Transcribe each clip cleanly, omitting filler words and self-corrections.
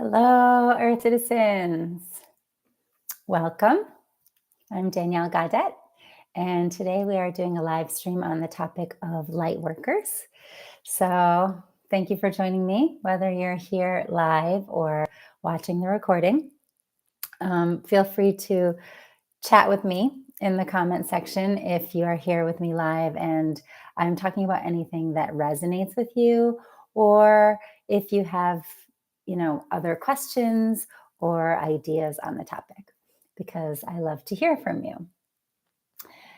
Hello, Earth citizens. Welcome. I'm Danielle Gaudet, and today we are doing a live stream on the topic of light workers. So, thank you for joining me, whether you're here live or watching the recording. Feel free to chat with me in the comment section if you are here with me live and I'm talking about anything that resonates with you, or if you have other questions or ideas on the topic, because I love to hear from you.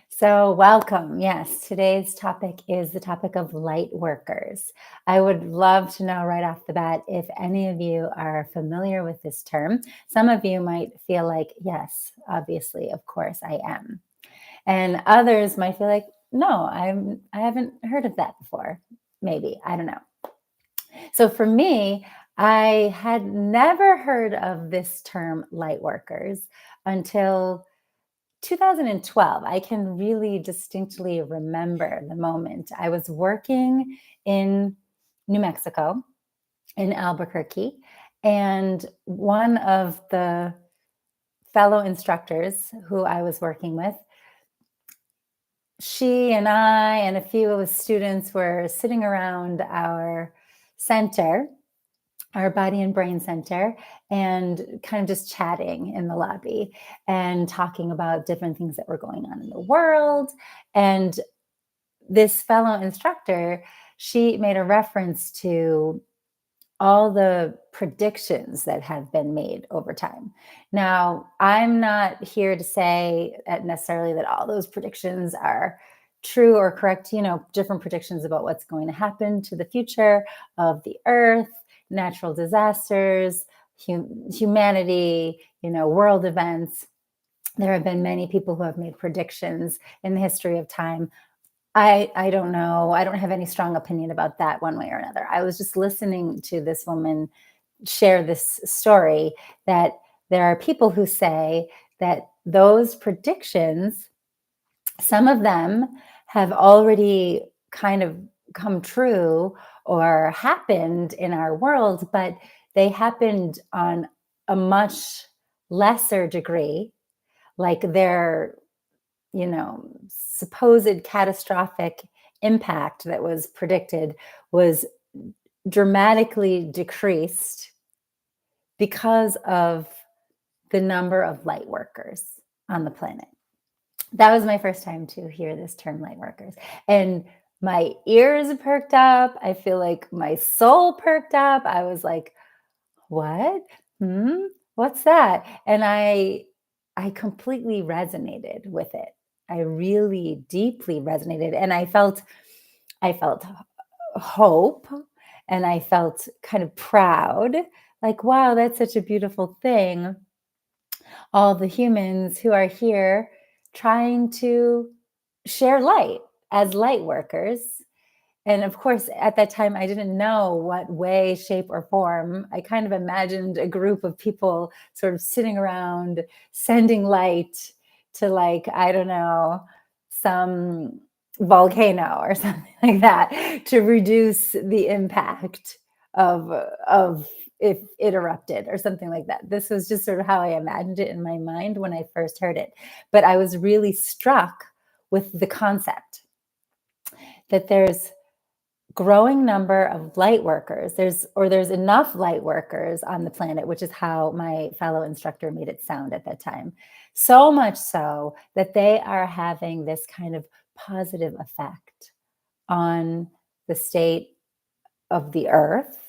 So welcome. Yes, today's topic is the topic of light workers. I would love to know right off the bat if any of you are familiar with this term. Some of you might feel like, yes, obviously, of course I am. And others might feel like, no, I haven't heard of that before. Maybe, I don't know. So for me, I had never heard of this term light workers until 2012. I can really distinctly remember the moment. I was working in New Mexico, in Albuquerque, and one of the fellow instructors who I was working with, she and I and a few of the students were sitting around our center, our body and brain center, and kind of just chatting in the lobby and talking about different things that were going on in the world. And this fellow instructor, she made a reference to all the predictions that have been made over time. Now, I'm not here to say necessarily that all those predictions are true or correct, different predictions about what's going to happen to the future of the earth, natural disasters, humanity, world events. There have been many people who have made predictions in the history of time. I don't know. I don't have any strong opinion about that one way or another. I was just listening to this woman share this story that there are people who say that those predictions, some of them have already kind of come true or happened in our world, but they happened on a much lesser degree, like their supposed catastrophic impact that was predicted was dramatically decreased because of the number of light workers on the planet. That was my first time to hear this term, light workers. And my ears perked up. I feel like my soul perked up. I was like, what? What's that? And I completely resonated with it. I really deeply resonated. And I felt hope, and I felt kind of proud, like, wow, that's such a beautiful thing. All the humans who are here trying to share light as light workers. And of course, at that time, I didn't know what way, shape, or form. I kind of imagined a group of people sort of sitting around sending light to, like, I don't know, some volcano or something like that to reduce the impact of if it erupted or something like that. This was just sort of how I imagined it in my mind when I first heard it. But I was really struck with the concept that there's growing number of light workers. There's enough light workers on the planet, which is how my fellow instructor made it sound at that time. So much so that they are having this kind of positive effect on the state of the earth,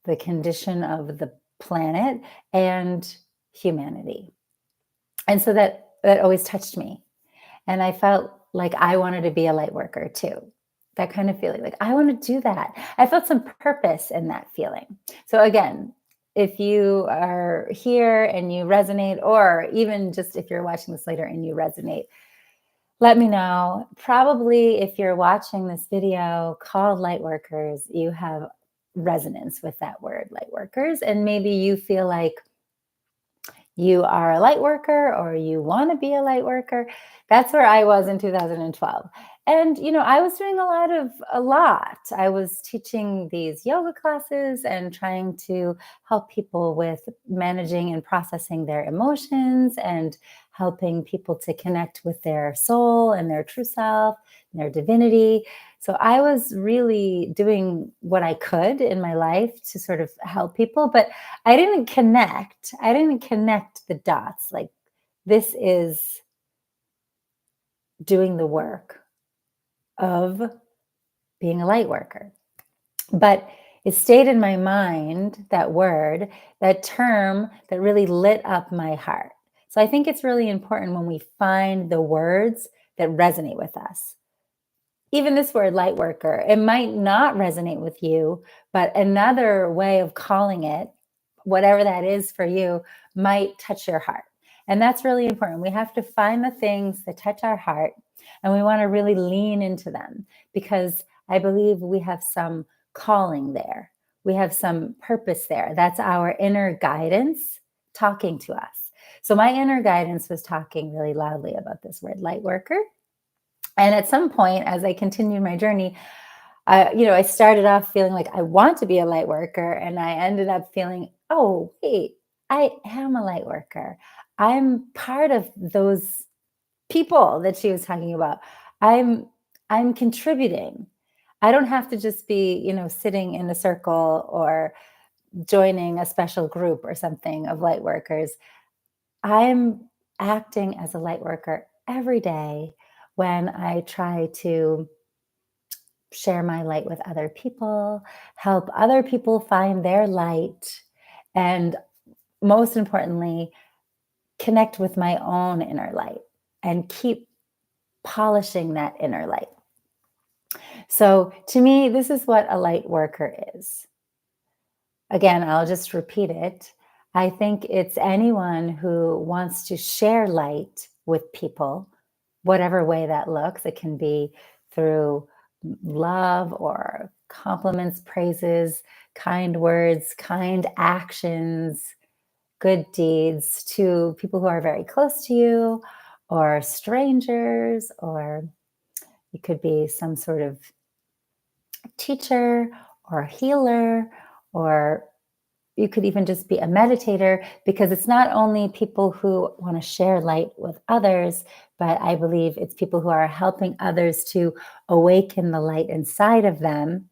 the condition of the planet, and humanity. And so that always touched me. And I felt like I wanted to be a light worker too. That kind of feeling, like I want to do that. I felt some purpose in that feeling. So again, if you are here and you resonate, or even just if you're watching this later and you resonate, let me know. Probably if you're watching this video called Light Workers, you have resonance with that word, light workers, and maybe you feel like you are a light worker or you want to be a light worker. That's where I was in 2012. And, I was doing a lot. I was teaching these yoga classes and trying to help people with managing and processing their emotions and helping people to connect with their soul and their true self and their divinity. So I was really doing what I could in my life to sort of help people, but I didn't connect. I didn't connect the dots. Like, this is doing the work of being a light worker. But it stayed in my mind, that word, that term that really lit up my heart. So I think it's really important when we find the words that resonate with us. Even this word, light worker, it might not resonate with you, but another way of calling it, whatever that is for you, might touch your heart. And that's really important. We have to find the things that touch our heart, and we want to really lean into them, because I believe we have some calling there. We have some purpose there. That's our inner guidance talking to us. So my inner guidance was talking really loudly about this word, light worker. And at some point, as I continued my journey, I started off feeling like I want to be a light worker, and I ended up feeling, oh, wait, I am a light worker. I'm part of those people that she was talking about. I'm I'm contributing. I don't have to just be, sitting in a circle or joining a special group or something of light workers. I'm acting as a light worker every day when I try to share my light with other people, help other people find their light, and most importantly, connect with my own inner light and keep polishing that inner light. So, to me, this is what a light worker is. Again, I'll just repeat it. I think it's anyone who wants to share light with people, whatever way that looks. It can be through love or compliments, praises, kind words, kind actions, good deeds to people who are very close to you, or strangers, or it could be some sort of teacher or healer, or you could even just be a meditator, because it's not only people who want to share light with others, but I believe it's people who are helping others to awaken the light inside of them.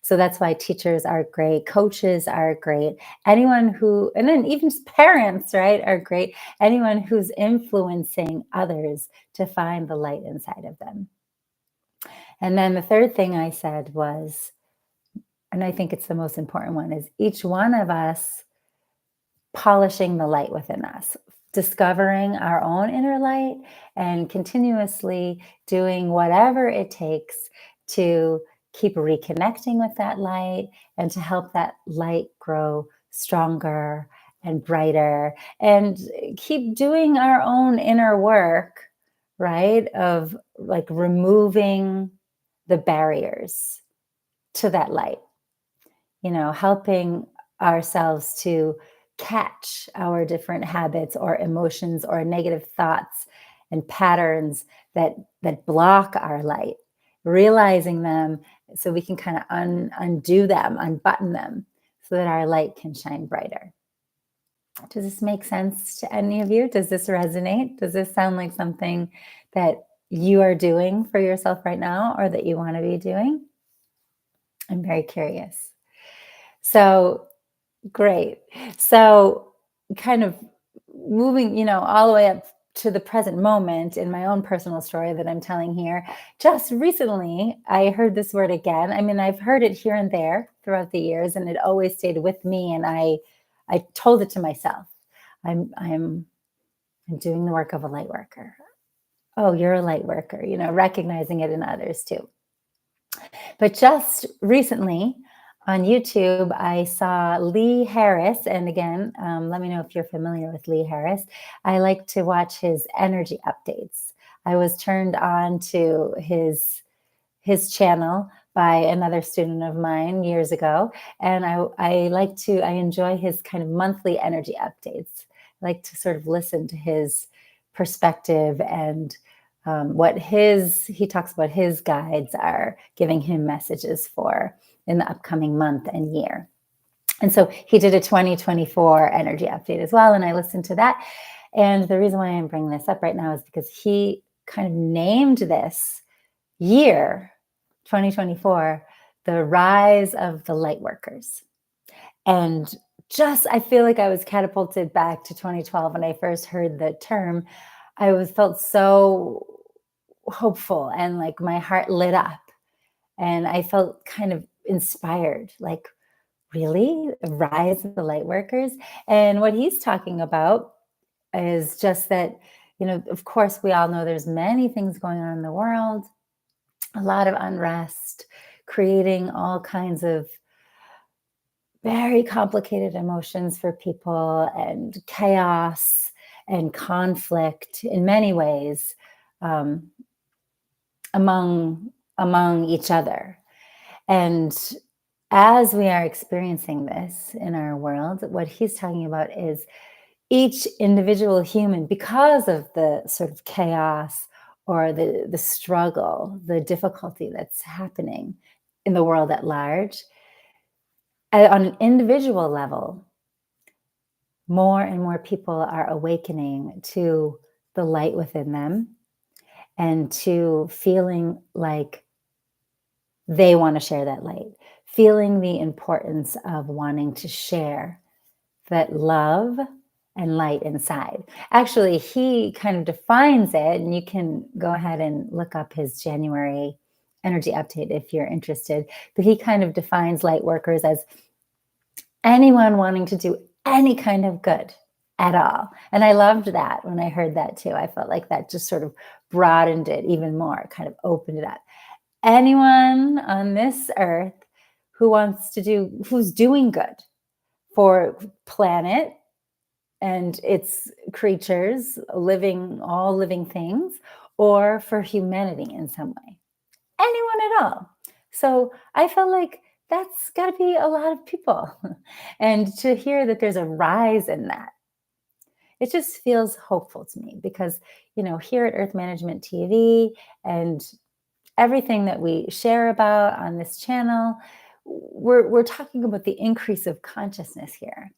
So that's why teachers are great, coaches are great, anyone who, and then even just parents, right, are great. Anyone who's influencing others to find the light inside of them. And then the third thing I said was, and I think it's the most important one, is each one of us polishing the light within us, discovering our own inner light, and continuously doing whatever it takes to keep reconnecting with that light and to help that light grow stronger and brighter, and keep doing our own inner work, right? Of like removing the barriers to that light, helping ourselves to catch our different habits or emotions or negative thoughts and patterns that block our light, realizing them so we can kind of undo them, unbutton them, so that our light can shine brighter. Does this make sense to any of you? Does this resonate? Does this sound like something that you are doing for yourself right now, or that you want to be doing? I'm very curious. So great. So, kind of moving, all the way up to the present moment in my own personal story that I'm telling here. Just recently, I heard this word again. I mean, I've heard it here and there throughout the years, and it always stayed with me. And I told it to myself. I'm doing the work of a light worker. Oh, you're a light worker. Recognizing it in others too. But just recently on YouTube, I saw Lee Harris. And again, let me know if you're familiar with Lee Harris. I like to watch his energy updates. I was turned on to his channel by another student of mine years ago. And I enjoy his kind of monthly energy updates. I like to sort of listen to his perspective and he talks about his guides are giving him messages for in the upcoming month and year. And so he did a 2024 energy update as well. And I listened to that. And the reason why I'm bringing this up right now is because he kind of named this year, 2024, the rise of the lightworkers. And just, I feel like I was catapulted back to 2012 when I first heard the term. Felt so hopeful and like my heart lit up. And I felt kind of inspired, like, really? Rise of the light workers? And what he's talking about is just that, of course, we all know there's many things going on in the world, a lot of unrest, creating all kinds of very complicated emotions for people and chaos and conflict in many ways um, among each other. And as we are experiencing this in our world, what he's talking about is each individual human, because of the sort of chaos or the struggle, the difficulty that's happening in the world at large, on an individual level, more and more people are awakening to the light within them and to feeling like they want to share that light, feeling the importance of wanting to share that love and light inside. Actually, he kind of defines it, and you can go ahead and look up his January energy update if you're interested. But he kind of defines light workers as anyone wanting to do any kind of good at all. And I loved that when I heard that too. I felt like that just sort of broadened it even more, kind of opened it up. Anyone on this earth who's doing good for planet and its creatures, all living things, or for humanity in some way. Anyone at all. So I felt like that's got to be a lot of people. And to hear that there's a rise in that, it just feels hopeful to me because, here at Earth Management TV and everything that we share about on this channel, we're talking about the increase of consciousness here,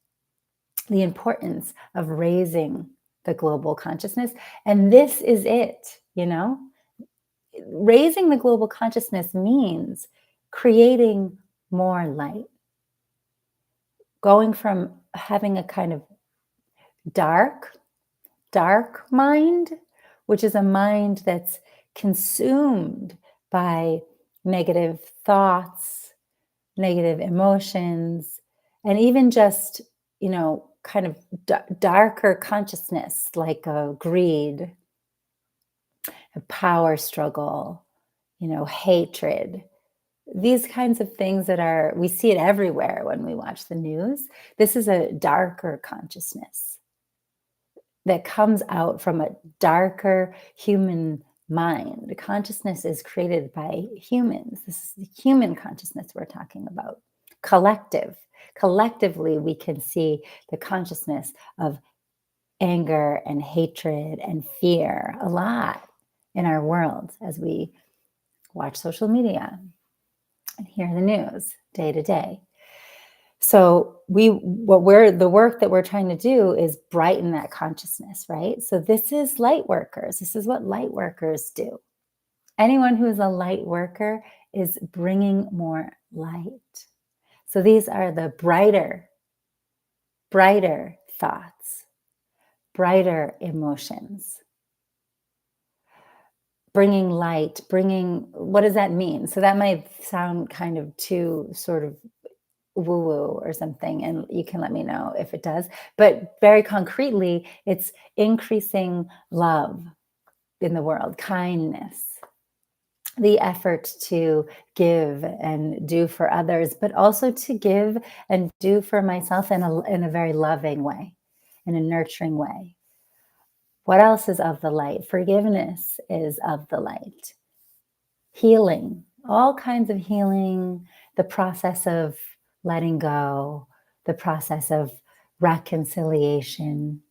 the importance of raising the global consciousness. And this is it, raising the global consciousness means creating more light, going from having a kind of dark mind, which is a mind that's consumed by negative thoughts, negative emotions, and even just, kind of darker consciousness like greed, a power struggle, hatred. These kinds of things we see it everywhere when we watch the news. This is a darker consciousness that comes out from a darker human mind. The consciousness is created by humans. This is the human consciousness we're talking about. Collectively, we can see the consciousness of anger and hatred and fear a lot in our world as we watch social media and hear the news day to day. So the work that we're trying to do is brighten that consciousness, right? So this is light workers. This is what light workers do. Anyone who is a light worker is bringing more light. So these are the brighter thoughts, brighter emotions, bringing light, what does that mean? So that might sound kind of too sort of woo-woo or something, and you can let me know if it does. But very concretely, it's increasing love in the world, kindness, the effort to give and do for others, but also to give and do for myself in a very loving way, in a nurturing way. What else is of the light? Forgiveness is of the light. Healing, all kinds of healing, the process of letting go, the process of reconciliation.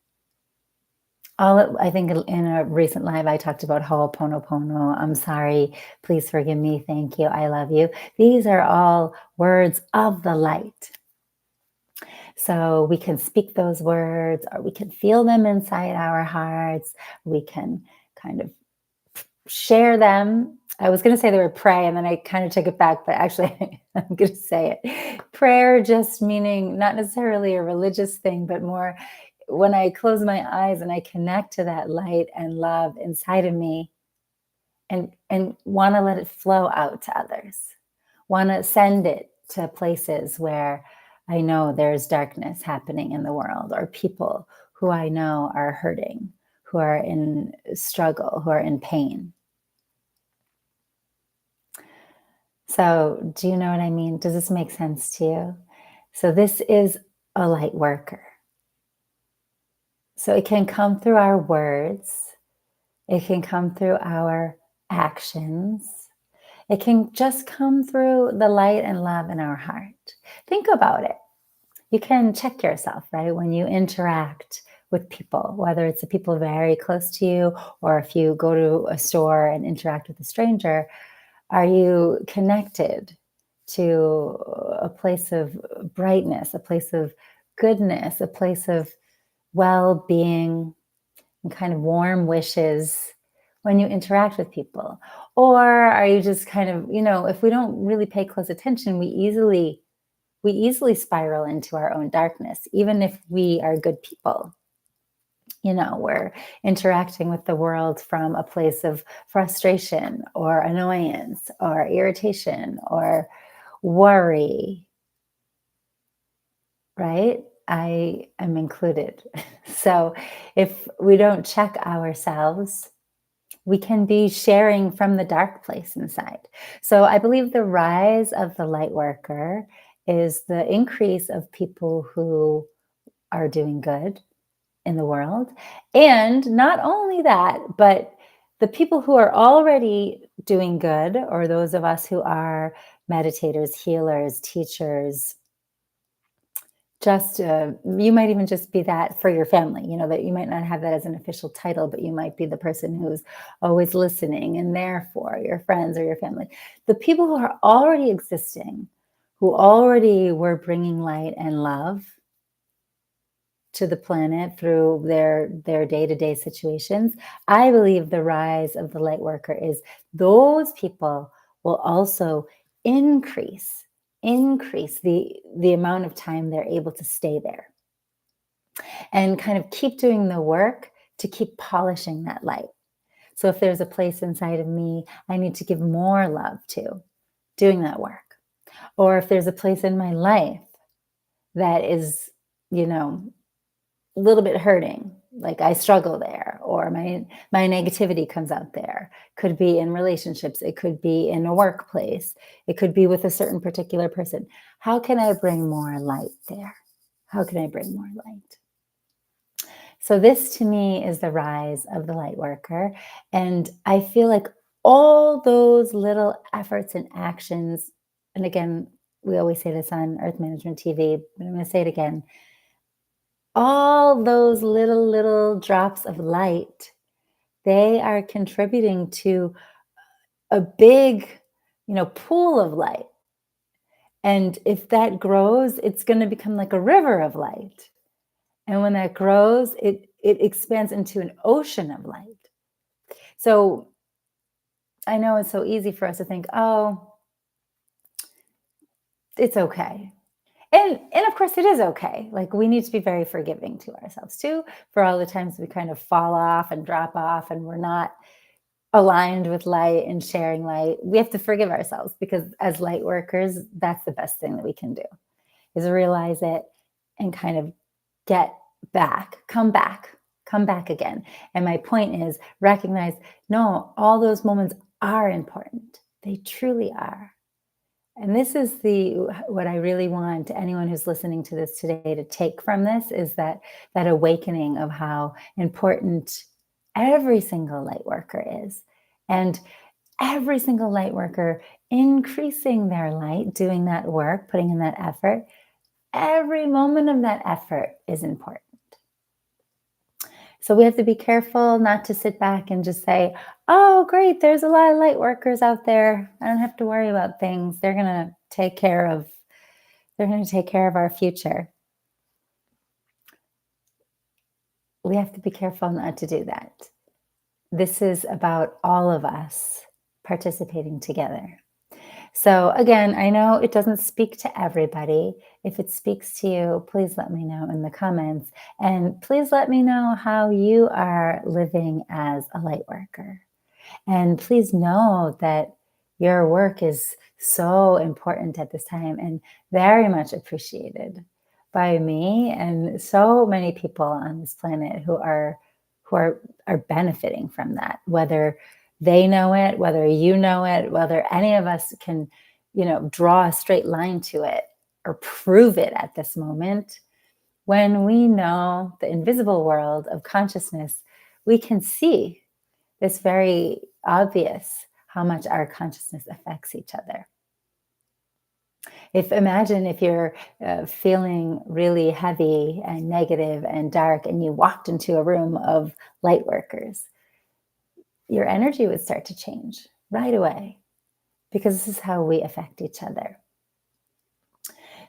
I think in a recent live, I talked about Ho'oponopono. I'm sorry. Please forgive me. Thank you. I love you. These are all words of the light. So we can speak those words, or we can feel them inside our hearts. We can kind of share them. I was going to say the word pray, and then I kind of took it back, but actually, I'm going to say it. Prayer just meaning not necessarily a religious thing, but more when I close my eyes and I connect to that light and love inside of me, and want to let it flow out to others, want to send it to places where I know there's darkness happening in the world, or people who I know are hurting, who are in struggle, who are in pain. So, do you know what I mean? Does this make sense to you? So, this is a light worker. So, it can come through our words, it can come through our actions, it can just come through the light and love in our heart. Think about it. You can check yourself, right? When you interact with people, whether it's the people very close to you, or if you go to a store and interact with a stranger, are you connected to a place of brightness, a place of goodness, a place of well being and kind of warm wishes when you interact with people? Or are you just kind of, if we don't really pay close attention, we easily spiral into our own darkness, even if we are good people. We're interacting with the world from a place of frustration or annoyance or irritation or worry, right? I am included. So if we don't check ourselves, we can be sharing from the dark place inside. So I believe the rise of the light worker is the increase of people who are doing good in the world. And not only that, but the people who are already doing good, or those of us who are meditators, healers, teachers, just you might even just be that for your family, that you might not have that as an official title, but you might be the person who's always listening and there for your friends or your family. The people who are already existing, who already were bringing light and love to the planet through their day-to-day situations. I believe the rise of the light worker is those people will also increase the amount of time they're able to stay there and kind of keep doing the work to keep polishing that light. So if there's a place inside of me I need to give more love to, doing that work. Or if there's a place in my life that is, a little bit hurting, like I struggle there, or my negativity comes out there. Could be in relationships, it could be in a workplace, it could be with a certain particular person. How can I bring more light there? How can I bring more light? So this to me is the rise of the light worker, and I feel like all those little efforts and actions, and again, we always say this on Earth Management TV, but I'm going to say it again, all those little drops of light, they are contributing to a big, pool of light. And if that grows, it's going to become like a river of light. And when that grows, it expands into an ocean of light. So I know it's so easy for us to think, oh, it's okay. And of course it is okay. Like, we need to be very forgiving to ourselves too, for all the times we kind of fall off and drop off and we're not aligned with light and sharing light. We have to forgive ourselves, because as light workers, that's the best thing that we can do, is realize it and kind of get back, come back again. And my point is, recognize, no, all those moments are important. They truly are. And this is what I really want anyone who's listening to this today to take from this, is that awakening of how important every single light worker is. And every single light worker increasing their light, doing that work, putting in that effort, every moment of that effort is important. So we have to be careful not to sit back and just say, oh, great, there's a lot of light workers out there. I don't have to worry about things. They're going to take care of our future. We have to be careful not to do that. This is about all of us participating together. So again, I know it doesn't speak to everybody. If it speaks to you, please let me know in the comments. And please let me know how you are living as a light worker. And please know that your work is so important at this time and very much appreciated by me and so many people on this planet who are benefiting from that, whether they know it, whether you know it, whether any of us can, draw a straight line to it or prove it at this moment. When we know the invisible world of consciousness, we can see it's very obvious how much our consciousness affects each other. Imagine if you're feeling really heavy and negative and dark and you walked into a room of light workers, your energy would start to change right away because this is how we affect each other.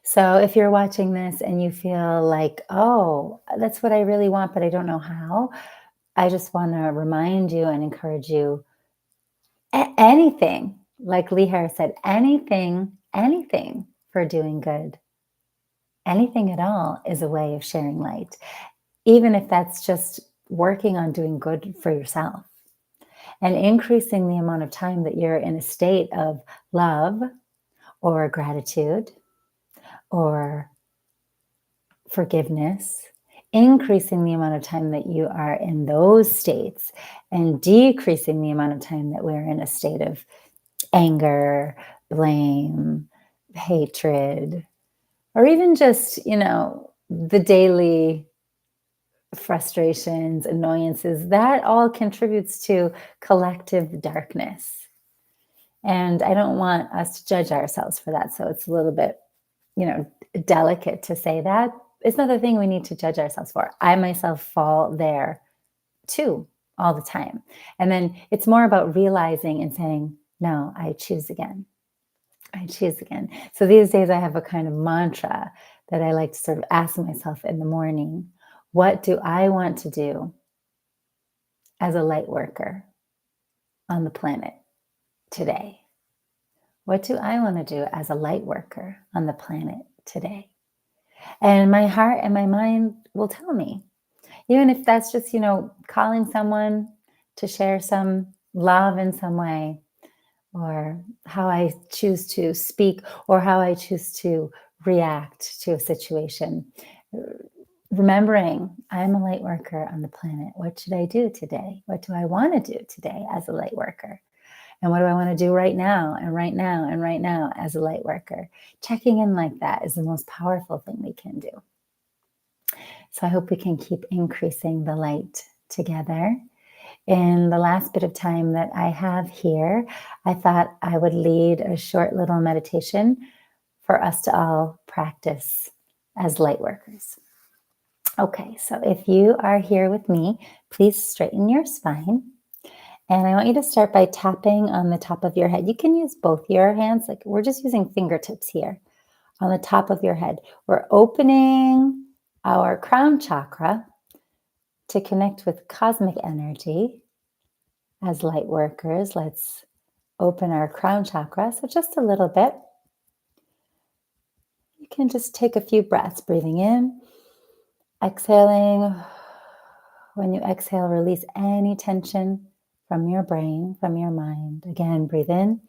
So if you're watching this and you feel like, oh, that's what I really want, but I don't know how, I just want to remind you and encourage you. Anything, like Lee Harris said, anything for doing good. Anything at all is a way of sharing light, even if that's just working on doing good for yourself and increasing the amount of time that you're in a state of love or gratitude or forgiveness, increasing the amount of time that you are in those states and decreasing the amount of time that we're in a state of anger, blame, hatred, or even just, the daily frustrations, annoyances, that all contributes to collective darkness. And I don't want us to judge ourselves for that. So it's a little bit, delicate to say that. It's not the thing we need to judge ourselves for. I myself fall there too all the time. And then it's more about realizing and saying, no, I choose again. I choose again. So these days I have a kind of mantra that I like to sort of ask myself in the morning. What do I want to do as a light worker on the planet today? What do I want to do as a light worker on the planet today? And my heart and my mind will tell me, even if that's just, calling someone to share some love in some way, or how I choose to speak, or how I choose to react to a situation. Remembering I'm a light worker on the planet. What should I do today? What do I want to do today as a light worker? And what do I want to do right now and right now and right now as a light worker? Checking in like that is the most powerful thing we can do. So I hope we can keep increasing the light together. In the last bit of time that I have here, I thought I would lead a short little meditation for us to all practice as light workers. Okay, so if you are here with me, please straighten your spine. And I want you to start by tapping on the top of your head. You can use both your hands, like we're just using fingertips here on the top of your head. We're opening our crown chakra to connect with cosmic energy. As light workers, let's open our crown chakra. So just a little bit. You can just take a few breaths, breathing in, exhaling. When you exhale, release any tension from your brain, from your mind. Again, breathe in.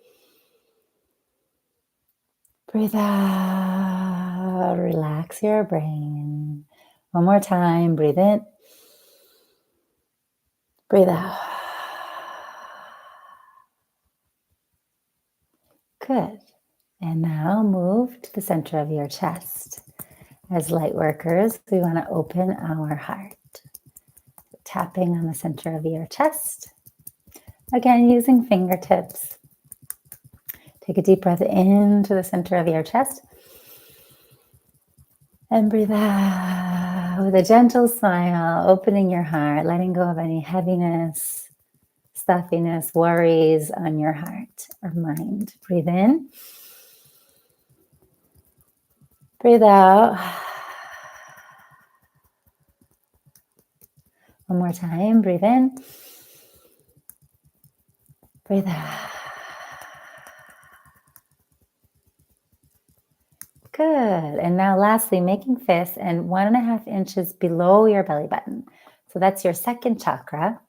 Breathe out. Relax your brain. One more time. Breathe in. Breathe out. Good. And now move to the center of your chest. As light workers, we want to open our heart. Tapping on the center of your chest. Again, using fingertips. Take a deep breath into the center of your chest. And breathe out. With a gentle smile, opening your heart, letting go of any heaviness, stuffiness, worries on your heart or mind. Breathe in. Breathe out. One more time. Breathe in. Breathe out. Good. And now lastly, making fists and 1.5 inches below your belly button. So that's your second chakra.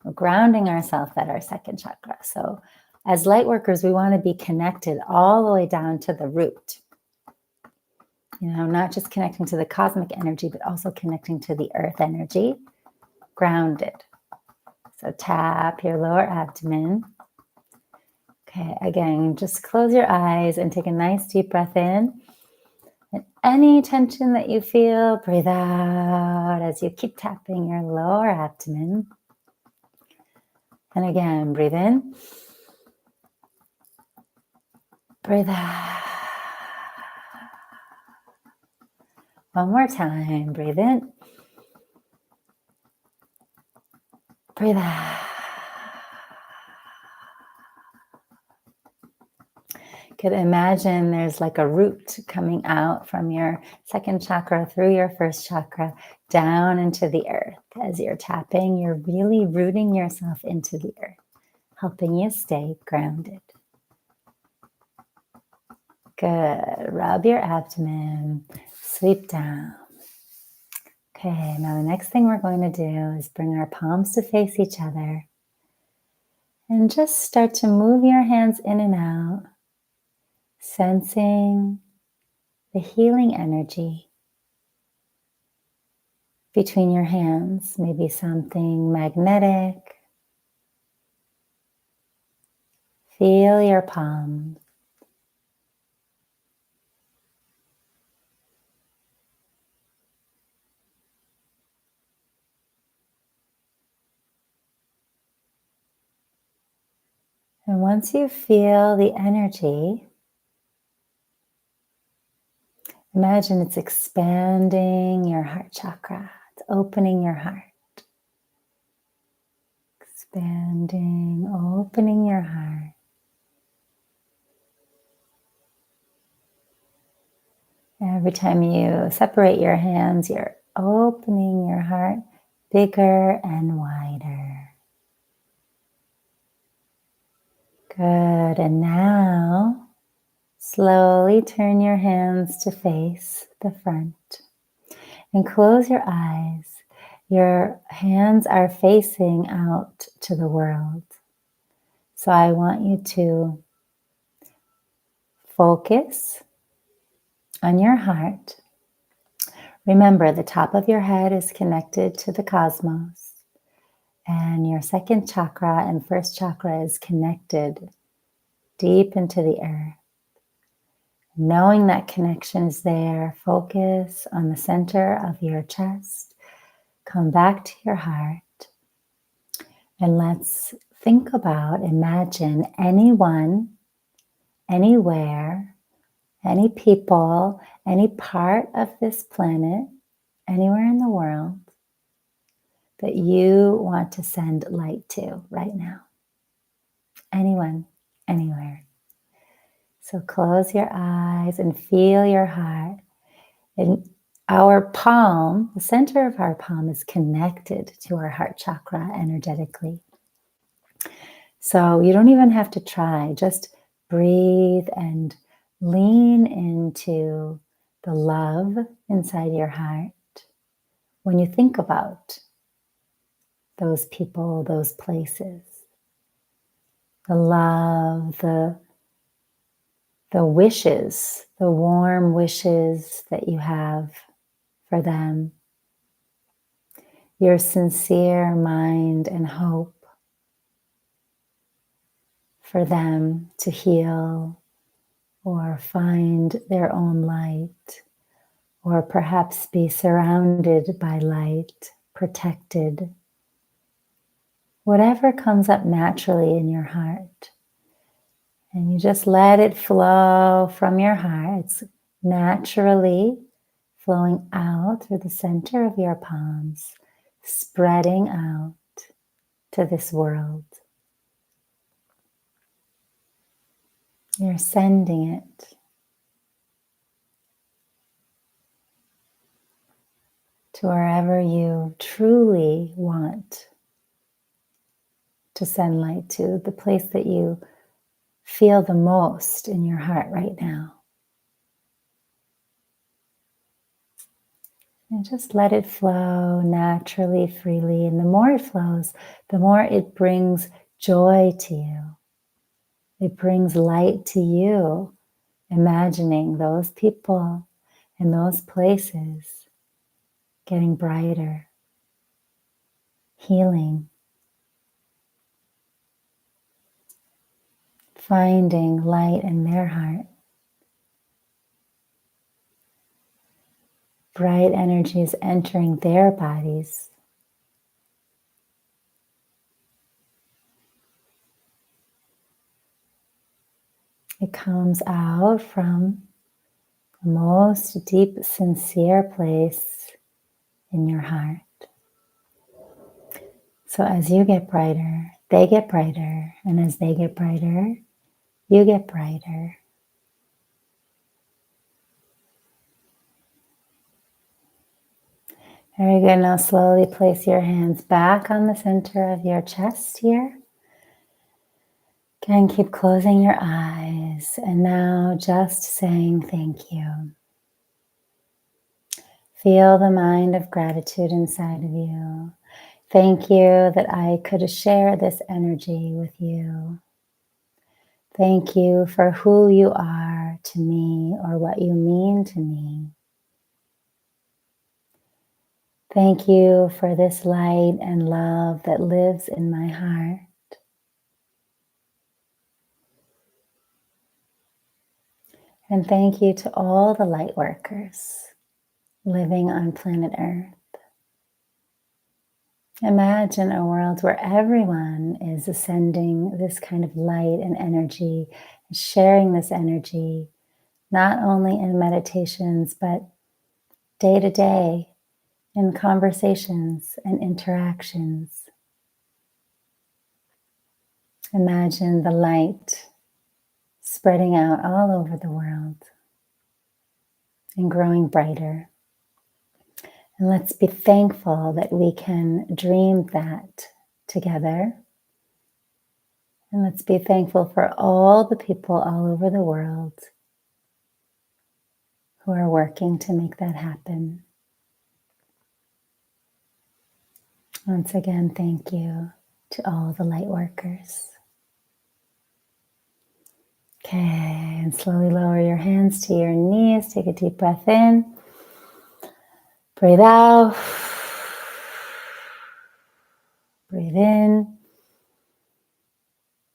We're grounding ourselves at our second chakra. So as light workers, we want to be connected all the way down to the root. Not just connecting to the cosmic energy, but also connecting to the earth energy, grounded. So tap your lower abdomen. Okay, again, just close your eyes and take a nice deep breath in. And any tension that you feel, breathe out as you keep tapping your lower abdomen. And again, breathe in. Breathe out. One more time. Breathe in. Breathe out. Could imagine there's like a root coming out from your second chakra through your first chakra down into the earth. As you're tapping, you're really rooting yourself into the earth, helping you stay grounded. Good. Rub your abdomen, sweep down. Okay, now the next thing we're going to do is bring our palms to face each other and just start to move your hands in and out, sensing the healing energy between your hands, maybe something magnetic. Feel your palms. And once you feel the energy, imagine it's expanding your heart chakra. It's opening your heart. Expanding, opening your heart. Every time you separate your hands, you're opening your heart bigger and wider. Good. And now, slowly turn your hands to face the front and close your eyes. Your hands are facing out to the world. So I want you to focus on your heart. Remember, the top of your head is connected to the cosmos, and your second chakra and first chakra is connected deep into the earth. Knowing that connection is there, focus on the center of your chest. Come back to your heart, and let's think about, imagine anyone, anywhere, any people, any part of this planet, anywhere in the world that you want to send light to right now. Anyone, anywhere. So close your eyes and feel your heart. And our palm, the center of our palm, is connected to our heart chakra energetically. So you don't even have to try. Just breathe and lean into the love inside your heart when you think about those people, those places. The love, the wishes, the warm wishes that you have for them. Your sincere mind and hope for them to heal or find their own light, or perhaps be surrounded by light, protected. Whatever comes up naturally in your heart. And you just let it flow from your heart. It's naturally flowing out through the center of your palms, spreading out to this world. You're sending it to wherever you truly want to send light to, the place that you feel the most in your heart right now. And just let it flow naturally, freely. And the more it flows, the more it brings joy to you. It brings light to you, imagining those people and those places getting brighter, healing, finding light in their heart. Bright energies entering their bodies. It comes out from the most deep, sincere place in your heart. So as you get brighter, they get brighter. And as they get brighter, you get brighter. Very good. Now slowly place your hands back on the center of your chest here. Again, keep closing your eyes. And now just saying thank you. Feel the mind of gratitude inside of you. Thank you that I could share this energy with you. Thank you for who you are to me or what you mean to me. Thank you for this light and love that lives in my heart. And thank you to all the light workers living on planet Earth. Imagine a world where everyone is ascending this kind of light and energy, sharing this energy, not only in meditations, but day to day in conversations and interactions. Imagine the light spreading out all over the world and growing brighter. And let's be thankful that we can dream that together. And let's be thankful for all the people all over the world who are working to make that happen. Once again, thank you to all the light workers. Okay, and slowly lower your hands to your knees. Take a deep breath in. Breathe out. Breathe in.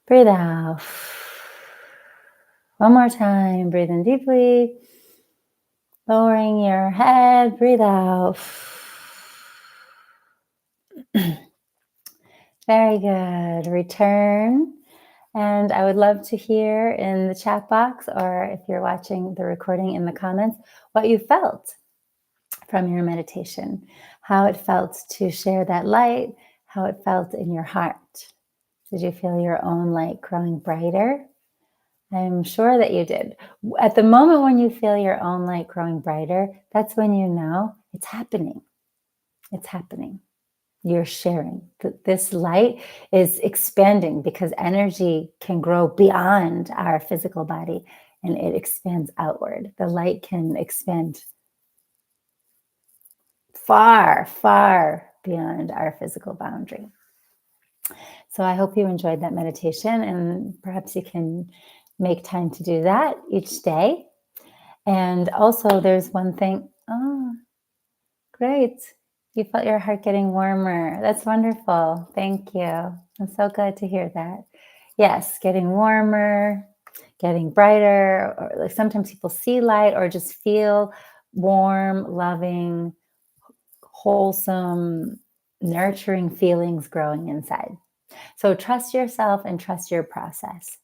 Breathe out. One more time. Breathe in deeply. Lowering your head. Breathe out. Very good. Return. And I would love to hear in the chat box, or if you're watching the recording in the comments, what you felt from your meditation, how it felt to share that light, how it felt in your heart. Did you feel your own light growing brighter? I'm sure that you did. At the moment when you feel your own light growing brighter, that's when you know it's happening. It's happening. You're sharing. This light is expanding because energy can grow beyond our physical body and it expands outward. The light can expand far, far beyond our physical boundary. So I hope you enjoyed that meditation, and perhaps you can make time to do that each day. And also there's one thing. Oh, great. You felt your heart getting warmer. That's wonderful. Thank you. I'm so glad to hear that. Yes, getting warmer, getting brighter, or like sometimes people see light or just feel warm, loving, wholesome, nurturing feelings growing inside. So trust yourself and trust your process.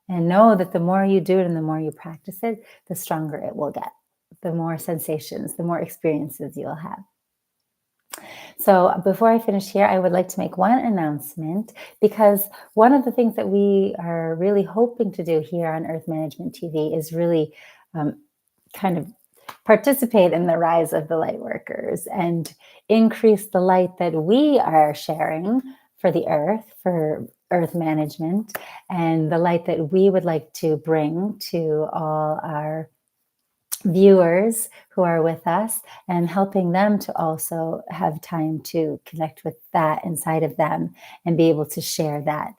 And know that the more you do it and the more you practice it, the stronger it will get. the more sensations, the more experiences you'll have. So before I finish here, I would like to make one announcement, because one of the things that we are really hoping to do here on Earth Management TV is really um, kind of participate in the rise of the light workers and increase the light that we are sharing for the earth, for earth management, and the light that we would like to bring to all our viewers who are with us, and helping them to also have time to connect with that inside of them and be able to share that.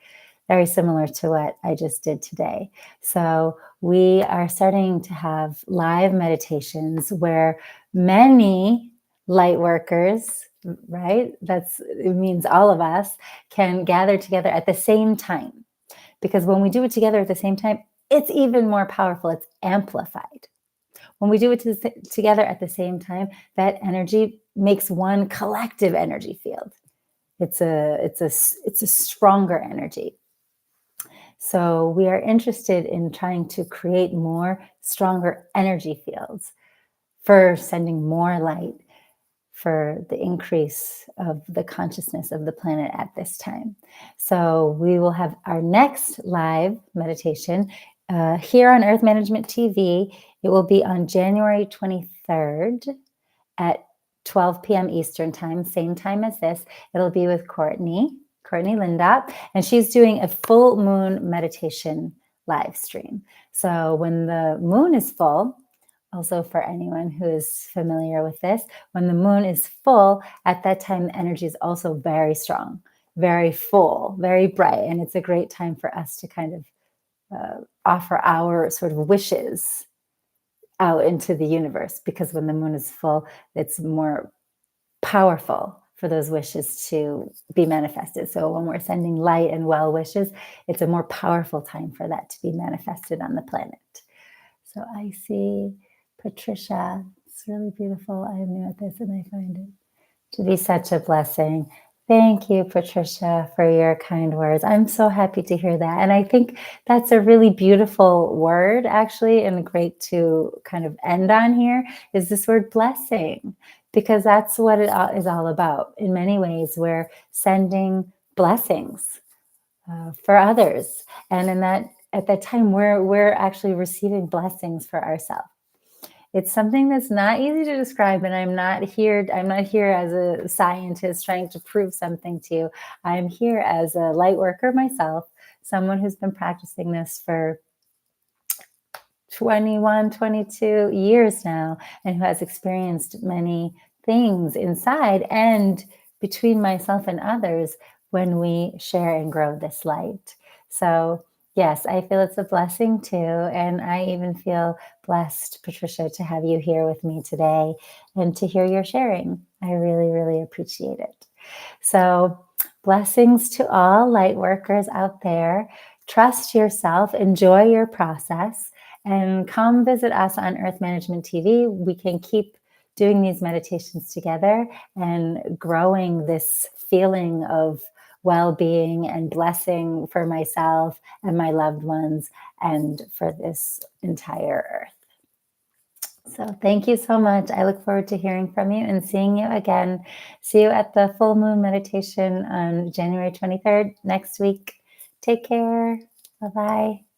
Very similar to what I just did today. So we are starting to have live meditations where many light workers, right? It means all of us can gather together at the same time. Because when we do it together at the same time, it's even more powerful. It's amplified. When we do it together at the same time, that energy makes one collective energy field. It's a stronger energy. So we are interested in trying to create more stronger energy fields for sending more light, for the increase of the consciousness of the planet at this time. So we will have our next live meditation here on Earth Management TV. It will be on January 23rd at 12 p.m. Eastern time, same time as this. It'll be with Courtney Lindop, and she's doing a full moon meditation live stream. So when the moon is full, also for anyone who is familiar with this, when the moon is full, at that time, the energy is also very strong, very full, very bright. And it's a great time for us to kind of offer our sort of wishes out into the universe, because when the moon is full, it's more powerful for those wishes to be manifested. So when we're sending light and well wishes, it's a more powerful time for that to be manifested on the planet. So I see Patricia. It's really beautiful. I am new at this and I find it to be such a blessing. Thank you, Patricia, for your kind words. I'm so happy to hear that. And I think that's a really beautiful word, actually, and great to kind of end on here, is this word blessing, because that's what it is all about. In many ways, we're sending blessings for others. And at that time, we're actually receiving blessings for ourselves. It's something that's not easy to describe, and I'm not here as a scientist trying to prove something to you. I'm here as a light worker myself, someone who's been practicing this for 21, 22 years now, and who has experienced many things inside and between myself and others when we share and grow this light. So yes, I feel it's a blessing too. And I even feel blessed, Patricia, to have you here with me today and to hear your sharing. I really, really appreciate it. So blessings to all light workers out there. Trust yourself, enjoy your process, and come visit us on Earth Management TV. We can keep doing these meditations together and growing this feeling of well-being and blessing for myself and my loved ones and for this entire earth. So thank you so much. I look forward to hearing from you and seeing you again. See you at the full moon meditation on January 23rd next week. Take care. Bye-bye.